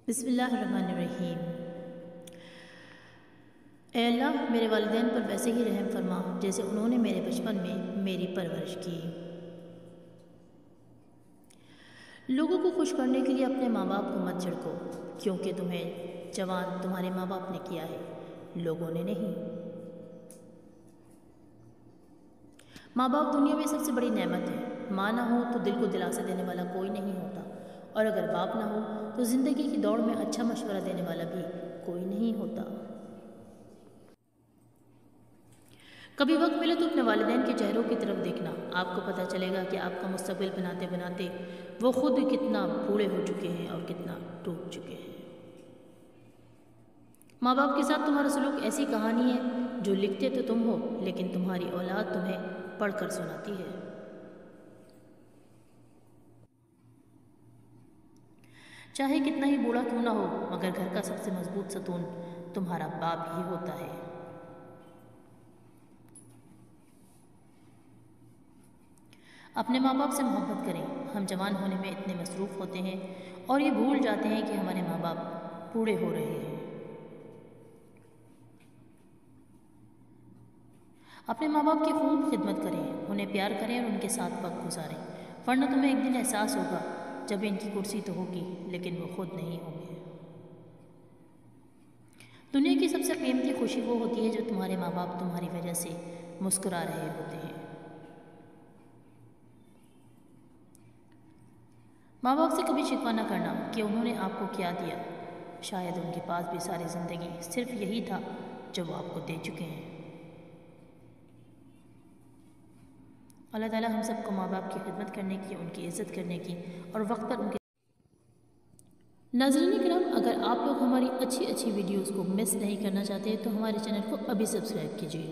बिस्मिल्लाहिर्रहमानिर्रहीम। ऐ अल्लाह, मेरे वालिदैन पर वैसे ही रहम फरमा जैसे उन्होंने मेरे बचपन में मेरी परवरिश की। लोगों को खुश करने के लिए अपने माँ बाप को मत झिड़को, क्योंकि तुम्हें जवान तुम्हारे माँ बाप ने किया है, लोगों ने नहीं। माँ बाप दुनिया में सबसे बड़ी नेमत है। माँ ना हो तो दिल को दिलासा देने वाला कोई नहीं होता, और अगर बाप ना हो तो ज़िंदगी की दौड़ में अच्छा मशवरा देने वाला भी कोई नहीं होता। कभी वक्त मिले तो अपने वालिदैन के चेहरों की तरफ देखना, आपको पता चलेगा कि आपका मुस्तकबिल बनाते बनाते वो खुद कितना बूढ़े हो चुके हैं और कितना टूट चुके हैं। माँ बाप के साथ तुम्हारा सलूक ऐसी कहानी है जो लिखते तो तुम हो, लेकिन तुम्हारी औलाद तुम्हें पढ़कर सुनाती है। चाहे कितना ही बूढ़ा क्यों ना हो, मगर घर का सबसे मजबूत सतून तुम्हारा बाप ही होता है। अपने माँ बाप से मोहब्बत करें। हम जवान होने में इतने मसरूफ़ होते हैं और ये भूल जाते हैं कि हमारे माँ बाप बूढ़े हो रहे हैं। अपने माँ बाप की खूब खिदमत करें, उन्हें प्यार करें और उनके साथ वक्त गुजारें, वरना तुम्हें एक दिन एहसास होगा जब इनकी कुर्सी तो होगी लेकिन वो खुद नहीं होंगे। दुनिया की सबसे कीमती खुशी वो होती है जो तुम्हारे माँ बाप तुम्हारी वजह से मुस्कुरा रहे होते हैं। माँ बाप से कभी शिकवा न करना कि उन्होंने आपको क्या दिया। शायद उनके पास भी सारी ज़िंदगी सिर्फ यही था जो वो आपको दे चुके हैं। अल्लाह ताला हम सबको माँ बाप की खिदमत करने की, उनकी इज़्ज़त करने की और वक्त पर उनके। नाज़रीन किराम, अगर आप लोग हमारी अच्छी अच्छी वीडियोज़ को मिस नहीं करना चाहते तो हमारे चैनल को अभी सब्सक्राइब कीजिए।